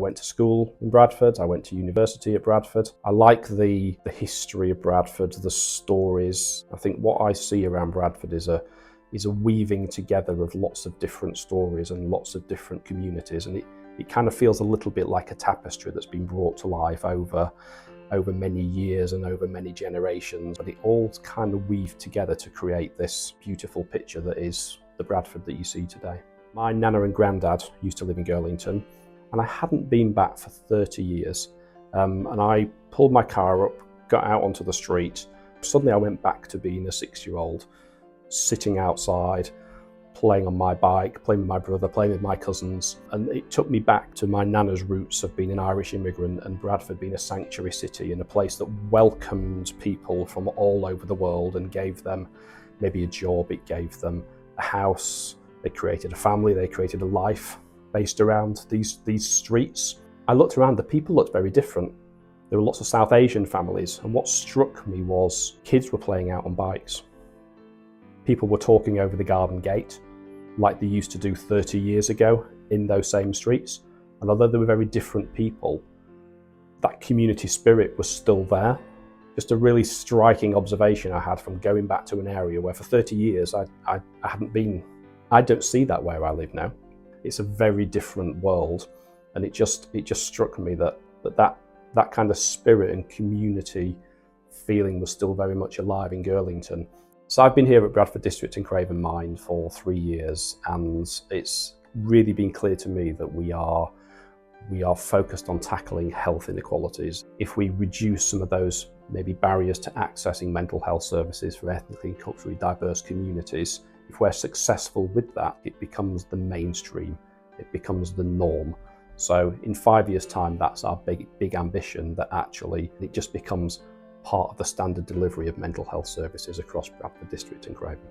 went to school in Bradford, I went to university at Bradford. I like the history of Bradford, the stories. I think what I see around Bradford is a weaving together of lots of different stories and lots of different communities, and it kind of feels a little bit like a tapestry that's been brought to life over many years and over many generations, but it all kind of weaved together to create this beautiful picture that is the Bradford that you see today. My nana and granddad used to live in Girlington, and I hadn't been back for 30 years. And I pulled my car up, got out onto the street. Suddenly I went back to being a 6-year-old, sitting outside, playing on my bike, playing with my brother, playing with my cousins. And it took me back to my nana's roots of being an Irish immigrant and Bradford being a sanctuary city and a place that welcomed people from all over the world and gave them maybe a job, it gave them a house, they created a family, they created a life based around these streets. I looked around, the people looked very different. There were lots of South Asian families, and what struck me was kids were playing out on bikes. People were talking over the garden gate like they used to do 30 years ago in those same streets. And although they were very different people, that community spirit was still there. Just a really striking observation I had from going back to an area where for 30 years I hadn't been. I don't see that where I live now. It's a very different world, and it just struck me that kind of spirit and community feeling was still very much alive in Girlington. So I've been here at Bradford District and Craven Mine for 3 years, and it's really been clear to me that we are focused on tackling health inequalities. If we reduce some of those maybe barriers to accessing mental health services for ethnically and culturally diverse communities, if we're successful with that, it becomes the mainstream, it becomes the norm. So in 5 years' time, that's our big ambition, that actually it just becomes part of the standard delivery of mental health services across Bradford District and Craven.